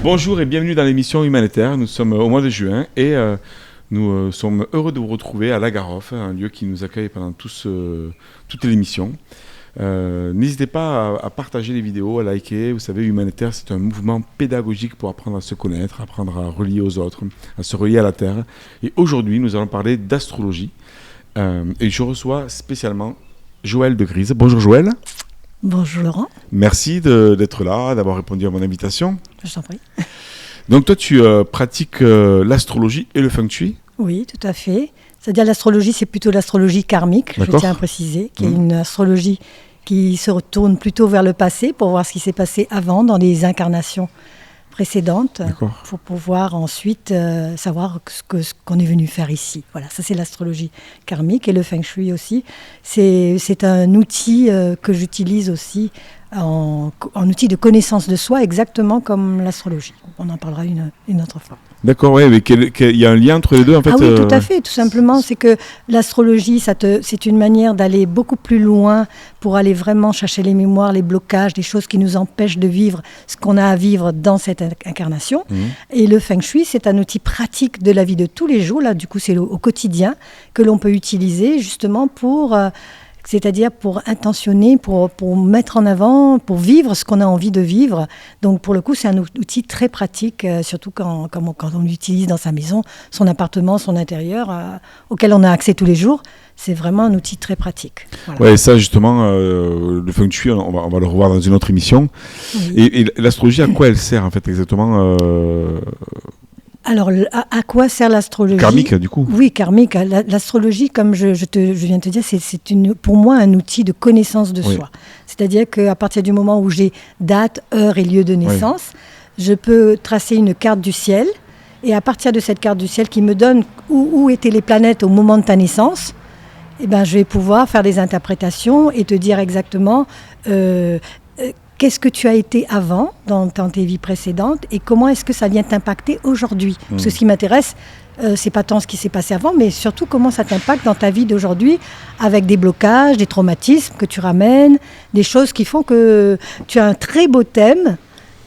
Bonjour et bienvenue dans l'émission Humanitaire. Nous sommes au mois de juin et nous sommes heureux de vous retrouver à La Garofe, un lieu qui nous accueille pendant toute l'émission. N'hésitez pas à partager les vidéos, à liker. Vous savez, Humanitaire, c'est un mouvement pédagogique pour apprendre à se connaître, apprendre à relier aux autres, à se relier à la Terre. Et aujourd'hui, nous allons parler d'astrologie. Et je reçois spécialement Joëlle de Grise. Bonjour Joëlle. Bonjour Laurent. Merci d'être là, d'avoir répondu à mon invitation. Je t'en prie. Donc toi, tu pratiques l'astrologie et le feng shui ? Oui, tout à fait. C'est-à-dire l'astrologie, c'est plutôt l'astrologie karmique, D'accord. je tiens à préciser, qui est une astrologie qui se retourne plutôt vers le passé pour voir ce qui s'est passé avant dans les incarnations précédentes. D'accord. Pour pouvoir ensuite savoir ce qu'on est venu faire ici. Voilà, ça c'est l'astrologie karmique et le feng shui aussi. C'est un outil que j'utilise aussi en outil de connaissance de soi, exactement comme l'astrologie. On en parlera une autre fois. D'accord, ouais, mais il y a un lien entre les deux en fait. Ah oui, tout à fait, tout simplement. C'est que l'astrologie, c'est une manière d'aller beaucoup plus loin pour aller vraiment chercher les mémoires, les blocages, les choses qui nous empêchent de vivre ce qu'on a à vivre dans cette incarnation. Et le feng shui, c'est un outil pratique de la vie de tous les jours. Là, du coup, c'est au quotidien que l'on peut utiliser justement c'est-à-dire pour intentionner, pour mettre en avant, pour vivre ce qu'on a envie de vivre. Donc pour le coup, c'est un outil très pratique, surtout quand on l'utilise dans sa maison, son appartement, son intérieur, auquel on a accès tous les jours. C'est vraiment un outil très pratique. Voilà. Ouais, et ça justement, le feng shui, on va le revoir dans une autre émission. Oui. Et l'astrologie, à quoi elle sert en fait exactement Alors, à quoi sert l'astrologie ? Karmique, du coup. Oui, karmique. L'astrologie, comme je viens de te dire, c'est pour moi un outil de connaissance de soi. C'est-à-dire qu'à partir du moment où j'ai date, heure et lieu de naissance, je peux tracer une carte du ciel. Et à partir de cette carte du ciel qui me donne où étaient les planètes au moment de ta naissance, eh ben, je vais pouvoir faire des interprétations et te dire exactement... qu'est-ce que tu as été avant dans tes vies précédentes et comment est-ce que ça vient t'impacter aujourd'hui ? Parce que ce qui m'intéresse, c'est pas tant ce qui s'est passé avant, mais surtout comment ça t'impacte dans ta vie d'aujourd'hui avec des blocages, des traumatismes que tu ramènes, des choses qui font que tu as un très beau thème,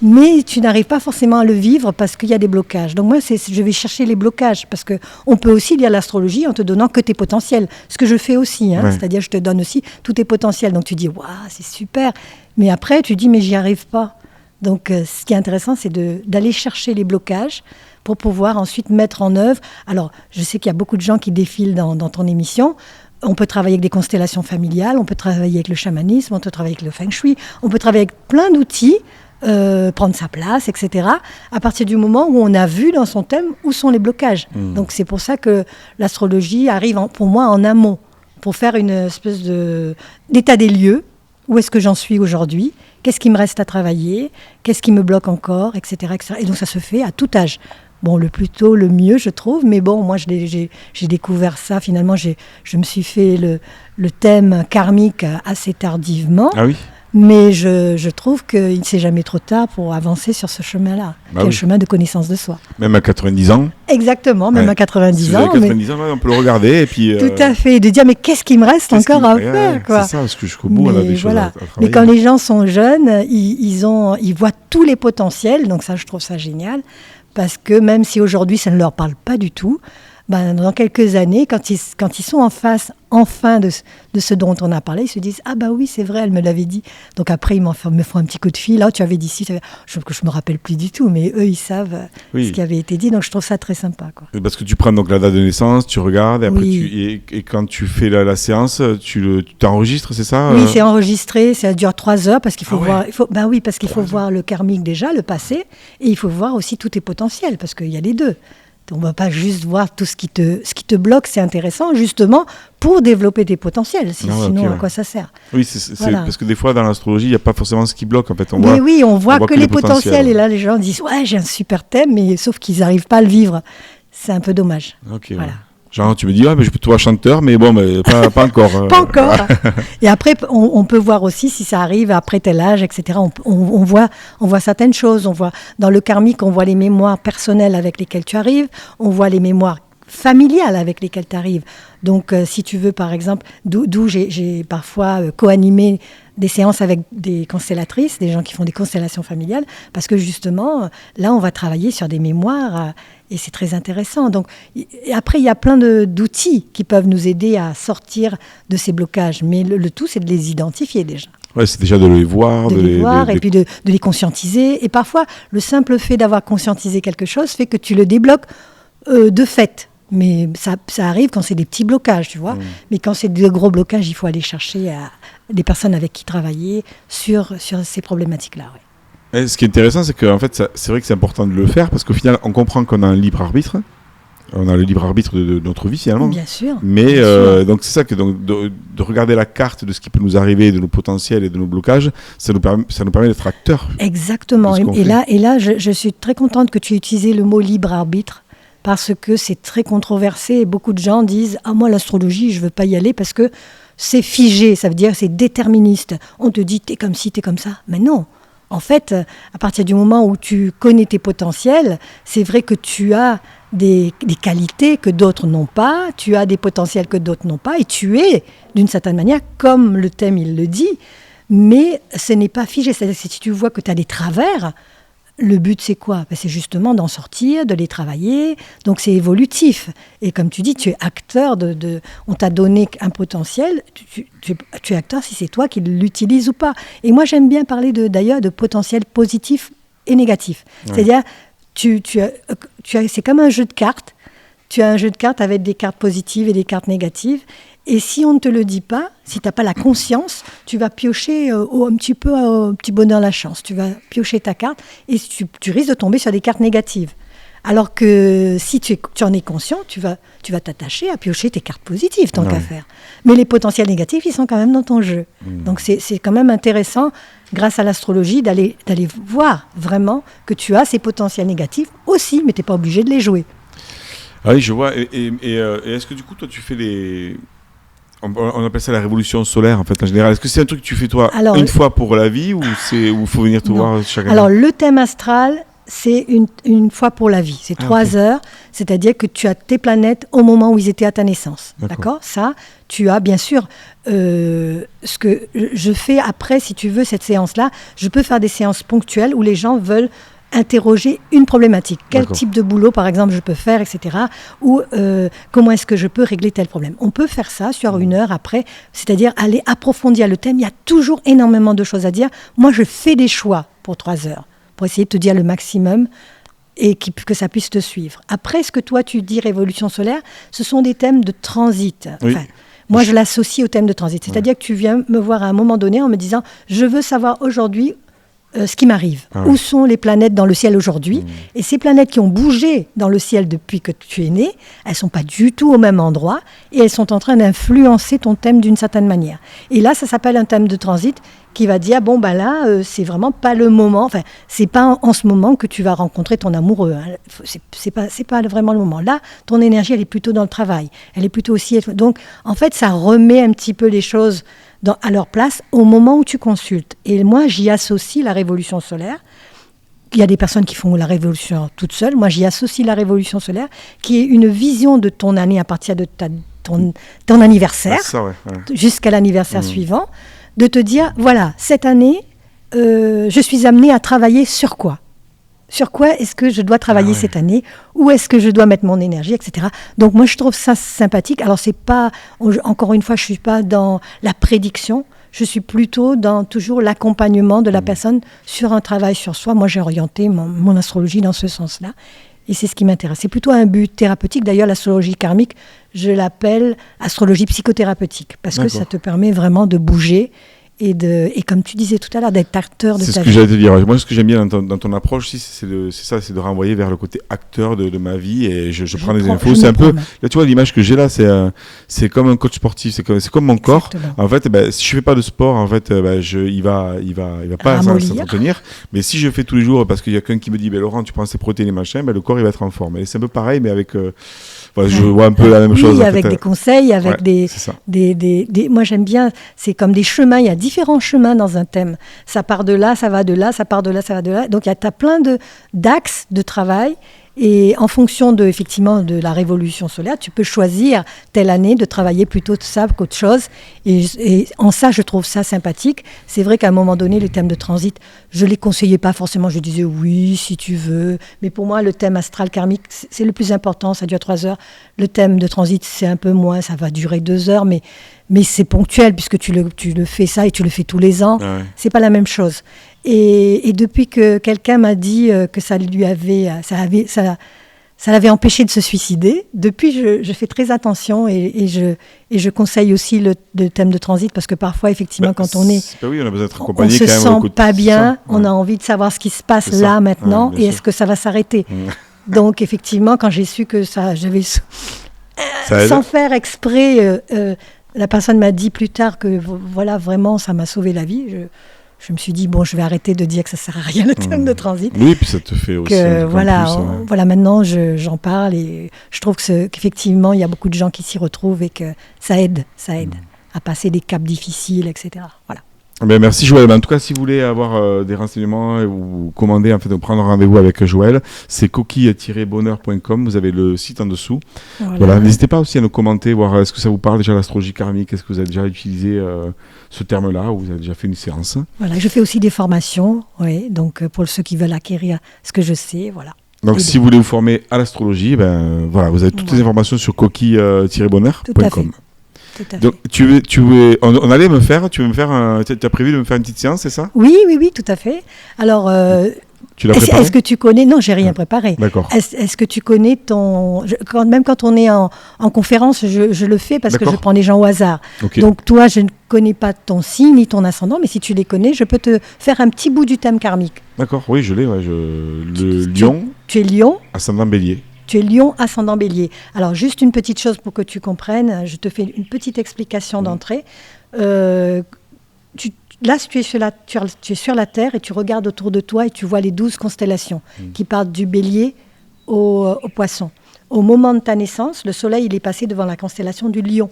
mais tu n'arrives pas forcément à le vivre parce qu'il y a des blocages. Donc moi, je vais chercher les blocages parce qu'on peut aussi lire l'astrologie en te donnant que tes potentiels. Ce que je fais aussi, c'est-à-dire je te donne aussi tous tes potentiels. Donc tu dis, waouh, c'est super. Mais après, tu dis, mais j'y arrive pas. Donc ce qui est intéressant, c'est d'aller chercher les blocages pour pouvoir ensuite mettre en œuvre. Alors, je sais qu'il y a beaucoup de gens qui défilent dans ton émission. On peut travailler avec des constellations familiales, on peut travailler avec le chamanisme, on peut travailler avec le feng shui, on peut travailler avec plein d'outils, prendre sa place, etc. À partir du moment où on a vu dans son thème où sont les blocages. Donc c'est pour ça que l'astrologie arrive pour moi en amont, pour faire une espèce d'état des lieux. Où est-ce que j'en suis aujourd'hui ? Qu'est-ce qui me reste à travailler ? Qu'est-ce qui me bloque encore, etc., etc. Et donc ça se fait à tout âge. Bon, le plus tôt, le mieux, je trouve. Mais bon, moi, j'ai découvert ça. Finalement, je me suis fait le thème karmique assez tardivement. Ah oui ? Mais je trouve qu'il ne s'est jamais trop tard pour avancer sur ce chemin-là, le chemin de connaissance de soi. Même à 90 ans ? Exactement, même à 90 si ans. Vous avez 90 ans, on peut le regarder et puis... Tout à fait, de dire mais qu'est-ce qui me reste encore à faire quoi. C'est ça, parce que jusqu'au bout, on a des choses à travailler. Mais quand les gens sont jeunes, ils voient tous les potentiels, donc ça, je trouve ça génial, parce que même si aujourd'hui, ça ne leur parle pas du tout, dans quelques années, quand ils sont en face, enfin, de ce dont on a parlé, ils se disent « Ah bah oui, c'est vrai, elle me l'avait dit. » Donc après, ils me font un petit coup de fil. « Ah, tu avais dit ci. » Je me rappelle plus du tout, mais eux, ils savent ce qui avait été dit. Donc je trouve ça très sympa. Quoi. Parce que tu prends donc la date de naissance, tu regardes, et après et quand tu fais la séance, tu t'enregistres, c'est ça ? Oui, c'est enregistré, ça dure 3 heures, parce qu'il faut voir... parce qu'il faut voir le karmique déjà, le passé, et il faut voir aussi tous tes potentiels, parce qu'il y a les deux. On ne va pas juste voir tout ce qui te bloque, c'est intéressant justement pour développer tes potentiels. Sinon, à quoi ça sert ? Oui, c'est parce que des fois dans l'astrologie, il n'y a pas forcément ce qui bloque. En fait, on voit que les potentiels. Et là, les gens disent « Ouais, j'ai un super thème », mais sauf qu'ils n'arrivent pas à le vivre. C'est un peu dommage. Ok. Voilà. Genre, tu me dis, mais je peux te voir chanteur, mais bon, mais pas encore. Pas encore. Et après, on peut voir aussi si ça arrive après tel âge, etc. On voit certaines choses. On voit, dans le karmique, on voit les mémoires personnelles avec lesquelles tu arrives. On voit les mémoires familiales avec lesquelles tu arrives. Donc, si tu veux, par exemple, d'où j'ai parfois co-animé des séances avec des constellatrices, des gens qui font des constellations familiales, parce que justement, là, on va travailler sur des mémoires et c'est très intéressant. Donc, et après, il y a plein d'outils qui peuvent nous aider à sortir de ces blocages, mais le tout, c'est de les identifier déjà. Ouais, c'est déjà de les voir. Et puis de les conscientiser. Et parfois, le simple fait d'avoir conscientisé quelque chose fait que tu le débloques de fait. Mais ça arrive quand c'est des petits blocages, tu vois. Mais quand c'est de gros blocages, il faut aller chercher des personnes avec qui travailler sur ces problématiques-là. Ouais. Et ce qui est intéressant, c'est qu'en fait, c'est vrai que c'est important de le faire parce qu'au final, on comprend qu'on a un libre arbitre. On a le libre arbitre de notre vie finalement. Bien sûr. Mais bien sûr. donc c'est ça que de regarder la carte de ce qui peut nous arriver, de nos potentiels et de nos blocages, ça nous permet d'être acteurs. Exactement. Et là, je suis très contente que tu aies utilisé le mot libre arbitre parce que c'est très controversé et beaucoup de gens disent « Ah, moi, l'astrologie, je ne veux pas y aller parce que c'est figé, ça veut dire c'est déterministe. On te dit « T'es comme ci, t'es comme ça ». Mais non. En fait, à partir du moment où tu connais tes potentiels, c'est vrai que tu as des qualités que d'autres n'ont pas, tu as des potentiels que d'autres n'ont pas, et tu es, d'une certaine manière, comme le thème il le dit, mais ce n'est pas figé. C'est-à-dire que si tu vois que tu as des travers, le but c'est quoi ? C'est justement d'en sortir, de les travailler, donc c'est évolutif. Et comme tu dis, tu es acteur on t'a donné un potentiel, tu es acteur si c'est toi qui l'utilises ou pas. Et moi j'aime bien parler d'ailleurs de potentiel positif et négatif. Ouais. C'est-à-dire, c'est comme un jeu de cartes. Tu as un jeu de cartes avec des cartes positives et des cartes négatives. Et si on ne te le dit pas, si tu n'as pas la conscience, tu vas piocher un petit peu au petit bonheur la chance. Tu vas piocher ta carte et tu risques de tomber sur des cartes négatives. Alors que si tu en es conscient, tu vas t'attacher à piocher tes cartes positives, tant qu'à faire. Mais les potentiels négatifs, ils sont quand même dans ton jeu. Donc c'est quand même intéressant, grâce à l'astrologie, d'aller voir vraiment que tu as ces potentiels négatifs aussi, mais tu n'es pas obligé de les jouer. Ah oui, je vois. Et est-ce que du coup, toi, tu fais on appelle ça la révolution solaire, en fait, en général. Est-ce que c'est un truc que tu fais, toi, une fois pour la vie, ou il faut venir te voir chaque année ? Alors, le thème astral, c'est une fois pour la vie. C'est 3 heures, c'est-à-dire que tu as tes planètes au moment où ils étaient à ta naissance. D'accord ? Ça, tu as, bien sûr, ce que je fais après, si tu veux, cette séance-là, je peux faire des séances ponctuelles où les gens veulent interroger une problématique. Quel type de boulot, par exemple, je peux faire, etc. Ou comment est-ce que je peux régler tel problème. On peut faire ça sur 1 heure après, c'est-à-dire aller approfondir le thème. Il y a toujours énormément de choses à dire. Moi, je fais des choix pour 3 heures, pour essayer de te dire le maximum et que ça puisse te suivre. Après, ce que toi, tu dis révolution solaire, ce sont des thèmes de transit. Enfin, moi, je l'associe au thème de transit. C'est-à-dire que tu viens me voir à un moment donné en me disant « Je veux savoir aujourd'hui ce qui m'arrive. Où sont les planètes dans le ciel aujourd'hui ? Et ces planètes qui ont bougé dans le ciel depuis que tu es né, elles ne sont pas du tout au même endroit et elles sont en train d'influencer ton thème d'une certaine manière. Et là, ça s'appelle un thème de transit qui va dire, bon, ben là, c'est vraiment pas le moment, enfin, c'est pas en ce moment que tu vas rencontrer ton amoureux. Hein. C'est pas vraiment le moment. Là, ton énergie, elle est plutôt dans le travail. Elle est plutôt aussi... Donc, en fait, ça remet un petit peu les choses à leur place au moment où tu consultes. Et moi, j'y associe la révolution solaire. Il y a des personnes qui font la révolution toutes seules. Moi, j'y associe la révolution solaire, qui est une vision de ton année à partir de ton anniversaire, jusqu'à l'anniversaire suivant, de te dire, voilà, cette année, je suis amenée à travailler sur quoi ? Sur quoi est-ce que je dois travailler cette année ? Où est-ce que je dois mettre mon énergie, etc. Donc moi, je trouve ça sympathique. Alors, c'est pas, encore une fois, je ne suis pas dans la prédiction. Je suis plutôt dans toujours l'accompagnement de la personne sur un travail sur soi. Moi, j'ai orienté mon astrologie dans ce sens-là. Et c'est ce qui m'intéresse. C'est plutôt un but thérapeutique. D'ailleurs, l'astrologie karmique, je l'appelle astrologie psychothérapeutique. Parce que ça te permet vraiment de bouger. Et comme tu disais tout à l'heure, d'être acteur de ta vie. C'est ce que j'allais te dire. Moi, ce que j'aime bien dans ton approche, c'est de renvoyer vers le côté acteur de ma vie. Et je prends des infos. C'est un peu, là, tu vois, l'image que j'ai là, c'est comme un coach sportif. C'est comme mon corps. En fait, si je fais pas de sport, en fait, il va pas s'entretenir. Mais si je fais tous les jours, parce qu'il y a quelqu'un qui me dit, Laurent, tu prends ces protéines et machin, le corps, il va être en forme. Et c'est un peu pareil, mais avec, je vois un peu la même chose. Oui, avec des conseils, avec moi, j'aime bien, c'est comme des chemins. Il y a différents chemins dans un thème. Ça part de là, ça va de là, ça part de là, ça va de là. Donc, tu as plein d'axes de travail Et en fonction effectivement de la révolution solaire, tu peux choisir telle année de travailler plutôt de ça qu'autre chose. Et en ça, je trouve ça sympathique. C'est vrai qu'à un moment donné, le thème de transit, je ne les conseillais pas forcément. Je disais oui, si tu veux. Mais pour moi, le thème astral karmique, c'est le plus important. Ça dure 3 heures. Le thème de transit, c'est un peu moins. Ça va durer 2 heures. Mais c'est ponctuel puisque tu le fais ça et tu le fais tous les ans. Ah ouais. C'est pas la même chose. Et depuis que quelqu'un m'a dit que ça l'avait empêché de se suicider, depuis je fais très attention et je conseille aussi le thème de transit parce que parfois effectivement quand on est, oui, on a besoin d'être accompagné, on se sent pas bien, ouais. On a envie de savoir ce qui se passe là maintenant et est-ce que ça va s'arrêter. Donc effectivement quand j'ai su que j'avais sans faire exprès, la personne m'a dit plus tard que voilà vraiment ça m'a sauvé la vie. Je me suis dit, bon, je vais arrêter de dire que ça ne sert à rien le thème de transit. Oui, puis ça te fait aussi. Voilà, maintenant, j'en parle et je trouve qu'effectivement, il y a beaucoup de gens qui s'y retrouvent et que ça aide à passer des caps difficiles, etc. Voilà. Ben, merci Joël. En tout cas, si vous voulez avoir des renseignements ou commander, en fait, ou prendre rendez-vous avec Joël, c'est coquille-bonheur.com. Vous avez le site en dessous. Voilà. N'hésitez pas aussi à nous commenter, voir est-ce que ça vous parle déjà l'astrologie karmique, est-ce que vous avez déjà utilisé ce terme-là ou vous avez déjà fait une séance. Voilà, je fais aussi des formations, oui. Donc pour ceux qui veulent acquérir ce que je sais, voilà. Donc si vous voulez vous former à l'astrologie, ben voilà, vous avez toutes les informations sur coquille-bonheur.com. Donc tu veux as prévu de me faire une petite séance, c'est ça ? Oui, tout à fait. Alors tu l'as préparé ? Est-ce que tu connais ? Non, j'ai rien préparé. D'accord. Est-ce que tu connais même quand on est en conférence, je le fais parce que je prends les gens au hasard. Okay. Donc toi, je ne connais pas ton signe ni ton ascendant, mais si tu les connais, je peux te faire un petit bout du thème karmique. D'accord, oui, je l'ai. Ouais, le lion. Tu es lion. Ascendant bélier. Tu es lion, ascendant bélier. Alors, juste une petite chose pour que tu comprennes, je te fais une petite explication d'entrée. Là, tu es sur la Terre et tu regardes autour de toi et tu vois les 12 constellations qui partent du bélier au poisson. Au moment de ta naissance, le soleil il est passé devant la constellation du lion.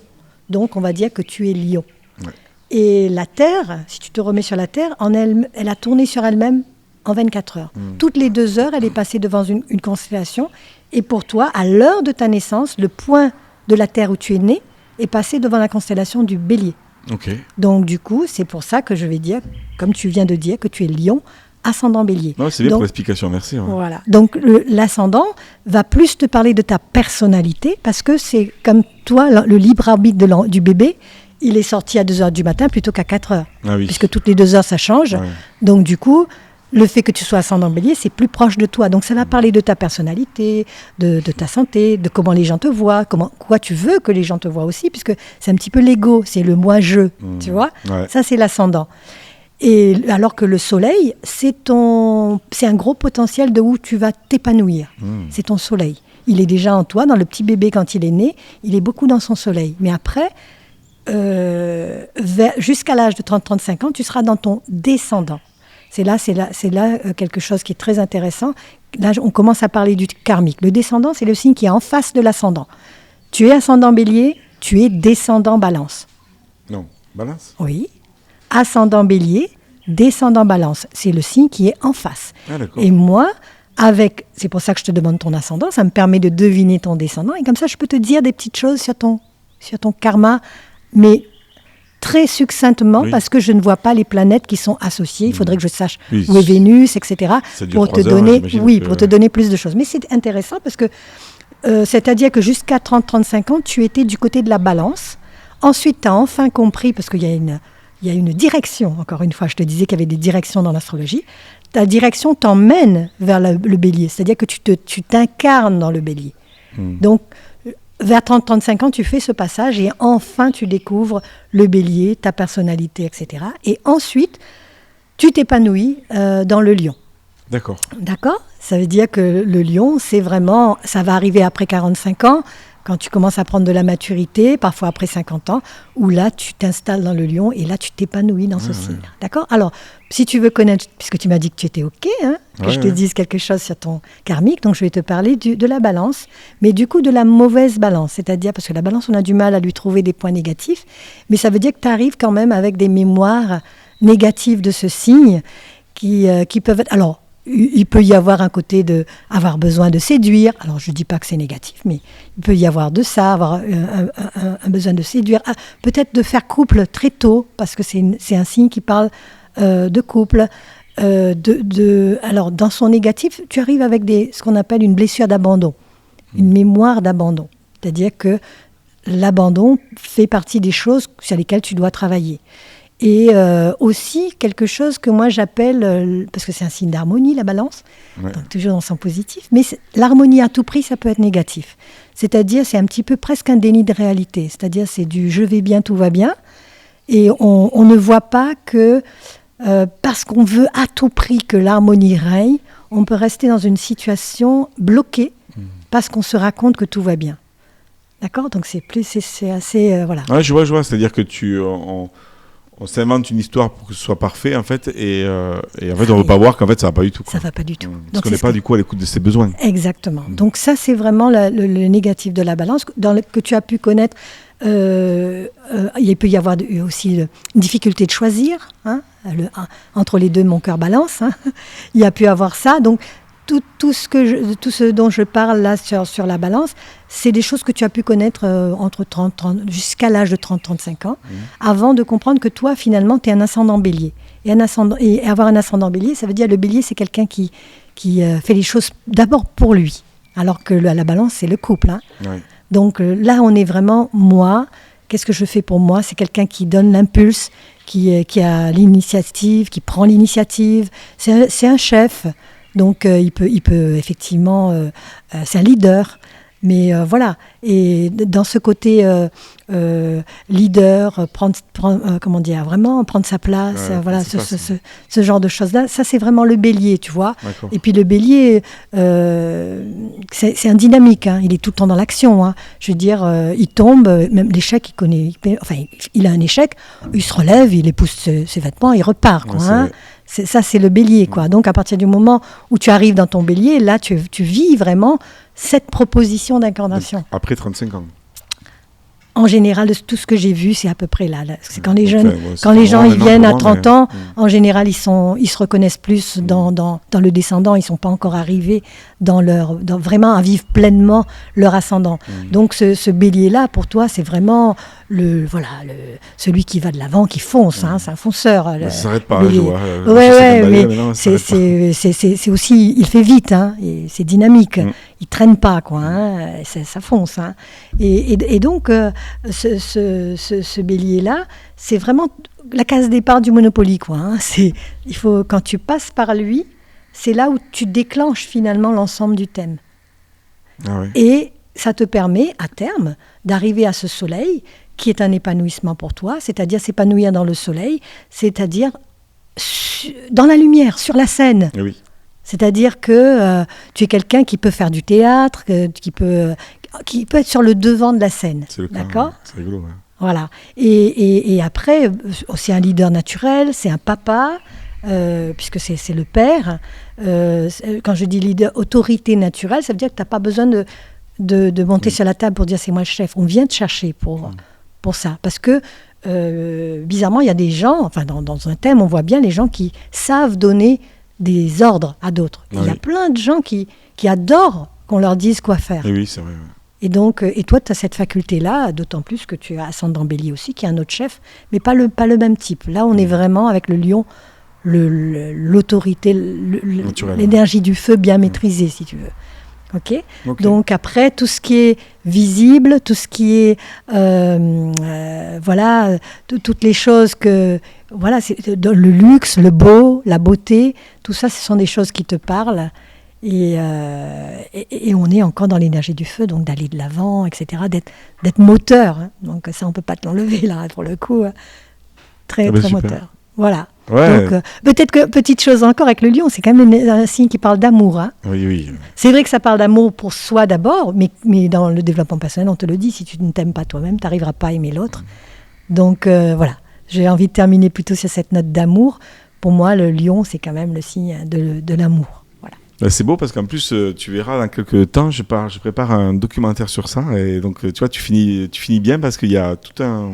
Donc, on va dire que tu es lion. Ouais. Et la Terre, si tu te remets sur la Terre, elle a tourné sur elle-même en 24 heures. Toutes les 2 heures, elle est passée devant une constellation. Et pour toi, à l'heure de ta naissance, le point de la Terre où tu es né est passé devant la constellation du Bélier. Okay. Donc du coup, c'est pour ça que je vais dire, comme tu viens de dire, que tu es lion, ascendant Bélier. Non, c'est bien pour l'explication, merci. Ouais. Voilà. Donc l'ascendant va plus te parler de ta personnalité, parce que c'est comme toi, le libre arbitre du bébé, il est sorti à 2h du matin plutôt qu'à 4h. Ah oui. Puisque toutes les 2 heures, ça change. Ouais. Donc du coup... Le fait que tu sois ascendant bélier, c'est plus proche de toi. Donc, ça va parler de ta personnalité, de ta santé, de comment les gens te voient, quoi tu veux que les gens te voient aussi, puisque c'est un petit peu l'ego, c'est le moi-je, tu vois. Ouais. Ça, c'est l'ascendant. Et alors que le soleil, c'est un gros potentiel de où tu vas t'épanouir. C'est ton soleil. Il est déjà en toi, dans le petit bébé quand il est né, il est beaucoup dans son soleil. Mais après, jusqu'à l'âge de 30-35 ans, tu seras dans ton descendant. C'est là quelque chose qui est très intéressant. Là, on commence à parler du karmique. Le descendant, c'est le signe qui est en face de l'ascendant. Tu es ascendant bélier, tu es descendant balance. Non, balance ? Oui. Ascendant bélier, descendant balance. C'est le signe qui est en face. Ah, d'accord. Et moi, c'est pour ça que je te demande ton ascendant, ça me permet de deviner ton descendant. Et comme ça, je peux te dire des petites choses sur ton karma, mais... très succinctement, parce que je ne vois pas les planètes qui sont associées. Il faudrait que je sache où est Vénus, etc. pour te donner plus de choses. Mais c'est intéressant parce que, c'est-à-dire que jusqu'à 30-35 ans, tu étais du côté de la balance. Ensuite, tu as enfin compris, parce qu'il y a une direction, encore une fois, je te disais qu'il y avait des directions dans l'astrologie. Ta direction t'emmène vers le bélier, c'est-à-dire que tu t'incarnes dans le bélier. Donc, vers 30-35 ans, tu fais ce passage et enfin, tu découvres le bélier, ta personnalité, etc. Et ensuite, tu t'épanouis dans le lion. D'accord. D'accord ? Ça veut dire que le lion, c'est vraiment... Ça va arriver après 45 ans, quand tu commences à prendre de la maturité, parfois après 50 ans, où là, tu t'installes dans le lion et là, tu t'épanouis dans ce signe. D'accord ? Alors, si tu veux connaître, puisque tu m'as dit que tu étais OK, que je te dise quelque chose sur ton karmique, donc je vais te parler de la balance, mais du coup de la mauvaise balance, c'est-à-dire, parce que la balance, on a du mal à lui trouver des points négatifs, mais ça veut dire que tu arrives quand même avec des mémoires négatives de ce signe qui peuvent être... Alors, il peut y avoir un côté de avoir besoin de séduire. Alors, je ne dis pas que c'est négatif, mais il peut y avoir de ça, avoir un besoin de séduire. Peut-être de faire couple très tôt, parce que c'est un signe qui parle de couple. Alors, dans son négatif, tu arrives avec ce qu'on appelle une blessure d'abandon, une mémoire d'abandon. C'est-à-dire que l'abandon fait partie des choses sur lesquelles tu dois travailler. Et aussi quelque chose que moi j'appelle, parce que c'est un signe d'harmonie, la balance, donc toujours dans son positif, mais l'harmonie à tout prix, ça peut être négatif. C'est-à-dire, c'est un petit peu presque un déni de réalité. C'est-à-dire, c'est du « je vais bien, tout va bien », et on ne voit pas que parce qu'on veut à tout prix que l'harmonie règne, on peut rester dans une situation bloquée parce qu'on se raconte que tout va bien. D'accord ? Donc c'est assez... voilà. Ouais, je vois. C'est-à-dire que on s'invente une histoire pour que ce soit parfait, en fait, et en fait, on ne veut pas voir qu'en fait, ça ne va pas du tout. Ça ne va pas du tout. Parce qu'on n'est pas, du coup, à l'écoute de ses besoins. Exactement. Donc ça, c'est vraiment le négatif de la balance, que tu as pu connaître. Il peut y avoir aussi une difficulté de choisir, hein, entre les deux, mon cœur balance. Hein. Il y a pu avoir ça. Donc, tout ce dont je parle là sur la balance, c'est des choses que tu as pu connaître entre 30 jusqu'à l'âge de 30-35 ans, avant de comprendre que toi, finalement, tu es un ascendant bélier. Et avoir un ascendant bélier, ça veut dire le bélier, c'est quelqu'un qui fait les choses d'abord pour lui, alors que la balance, c'est le couple. Hein. Ouais. Donc là, on est vraiment moi. Qu'est-ce que je fais pour moi ? C'est quelqu'un qui donne l'impulse, qui a l'initiative, qui prend l'initiative. C'est un chef. Donc, il peut effectivement... c'est un leader. Mais voilà. Et dans ce côté leader, comment dire, vraiment prendre sa place, voilà, ce genre de choses-là, ça, c'est vraiment le bélier, tu vois. D'accord. Et puis, le bélier, c'est un dynamique. Hein. Il est tout le temps dans l'action. Hein. Je veux dire, il tombe, même l'échec, il connaît... il a un échec, il se relève, il épouse ses vêtements, il repart. Quoi, hein. Ça, c'est le bélier, quoi. Donc, à partir du moment où tu arrives dans ton bélier, là, tu vis vraiment cette proposition d'incarnation. Après 35 ans. En général, de tout ce que j'ai vu, c'est à peu près là. C'est quand les jeunes, quand les gens ils viennent à 30 ans, en général, ils se reconnaissent plus dans le descendant. Ils ne sont pas encore arrivés dans vraiment à vivre pleinement leur ascendant. Donc, ce bélier-là, pour toi, c'est vraiment celui qui va de l'avant, qui fonce. Hein, c'est un fonceur. Ça ne s'arrête pas, je vois. Mais c'est aussi... Il fait vite, hein, et c'est dynamique. Il ne traîne pas, quoi. Hein, ça fonce. Hein. Et donc... ce bélier-là, c'est vraiment la case départ du Monopoly, quoi. Hein. Quand tu passes par lui, c'est là où tu déclenches finalement l'ensemble du thème. Ah ouais. Et ça te permet, à terme, d'arriver à ce soleil qui est un épanouissement pour toi, c'est-à-dire s'épanouir dans le soleil, c'est-à-dire dans la lumière, sur la scène. Oui. C'est-à-dire que tu es quelqu'un qui peut faire du théâtre, qui peut être sur le devant de la scène. C'est le cas, d'accord ? C'est rigolo, ouais. Voilà. Et après, c'est un leader naturel, c'est un papa, puisque c'est le père. Quand je dis leader, autorité naturelle, ça veut dire que tu n'as pas besoin de monter sur la table pour dire c'est moi le chef. On vient te chercher pour ça. Parce que, bizarrement, il y a des gens, enfin dans un thème, on voit bien les gens qui savent donner des ordres à d'autres. Il y a plein de gens qui adorent qu'on leur dise quoi faire. Et oui, c'est vrai. Ouais. Et donc, et toi, tu as cette faculté-là, d'autant plus que tu as ascendant bélier aussi, qui est un autre chef, mais pas le même type. Là, on est vraiment avec le lion, l'autorité, l'énergie du feu bien maîtrisée, si tu veux. Okay. Donc après, tout ce qui est visible, tout ce qui est, toutes les choses que, voilà, c'est le luxe, le beau, la beauté, tout ça, ce sont des choses qui te parlent. Et on est encore dans l'énergie du feu, donc d'aller de l'avant, etc., d'être moteur. Hein. Donc ça, on ne peut pas te l'enlever, là, pour le coup. Très moteur. Voilà. Ouais. Donc, peut-être que, petite chose encore avec le lion, c'est quand même un signe qui parle d'amour. Hein. Oui. C'est vrai que ça parle d'amour pour soi d'abord, mais dans le développement personnel, on te le dit, si tu ne t'aimes pas toi-même, tu n'arriveras pas à aimer l'autre. Donc voilà, j'ai envie de terminer plutôt sur cette note d'amour. Pour moi, le lion, c'est quand même le signe de l'amour. Voilà. C'est beau parce qu'en plus, tu verras dans quelques temps, je prépare un documentaire sur ça. Et donc, tu vois, tu finis bien parce qu'il y a tout un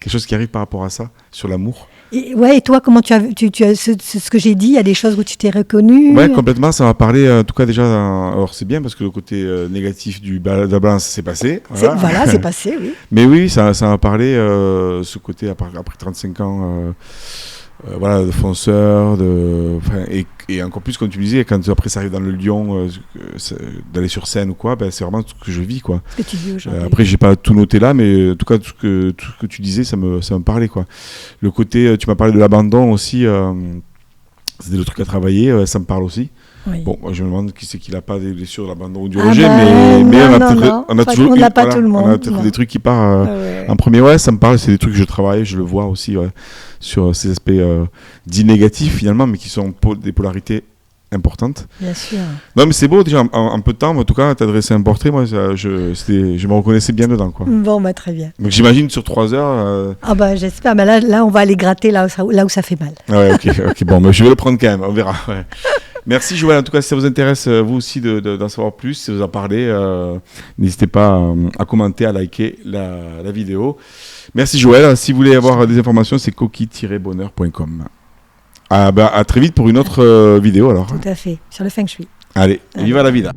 quelque chose qui arrive par rapport à ça, sur l'amour. Et toi, comment tu as ce que j'ai dit, il y a des choses où tu t'es reconnu? Ouais, complètement, ça m'a parlé, en tout cas déjà, alors c'est bien parce que le côté négatif de la balance, c'est passé. Voilà, c'est passé, oui. Mais oui, ça m'a parlé, ce côté, après 35 ans, voilà, de fonceur, et encore plus, comme tu me disais, quand après ça arrive dans le lion, d'aller sur scène ou quoi, ben, c'est vraiment tout ce que je vis, quoi. Ce que tu vis aujourd'hui. Après, j'ai pas tout noté là, mais en tout cas, tout ce que tu disais, ça me parlait, quoi. Le côté, tu m'as parlé de l'abandon aussi, c'était le truc à travailler, ça me parle aussi. Oui. Bon, moi, je me demande qui c'est qui n'a pas des blessures, l'abandon ou du rejet, mais on a toujours, on n'a pas tout le monde. On a peut-être des trucs qui partent en premier. Ouais, ça me parle, c'est des trucs que je travaille, je le vois aussi sur ces aspects dits négatifs finalement, mais qui sont des polarités importantes. Bien sûr. Non, mais c'est beau déjà, en peu de temps, en tout cas, t'adresser un portrait, moi, je me reconnaissais bien dedans, quoi. Bon, bah très bien. Donc j'imagine sur 3 heures. Ah bah j'espère, mais là on va aller gratter là où ça fait mal. Ouais, ok, bon, mais je vais le prendre quand même, on verra. Ouais. Merci Joël, en tout cas si ça vous intéresse vous aussi d'en savoir plus, si vous en parlez, n'hésitez pas à commenter, à liker la vidéo. Merci Joël, si vous voulez avoir des informations c'est coquille-bonheur.com. À très vite pour une autre vidéo alors. Tout à fait, sur le Feng Shui. Allez, viva la vida.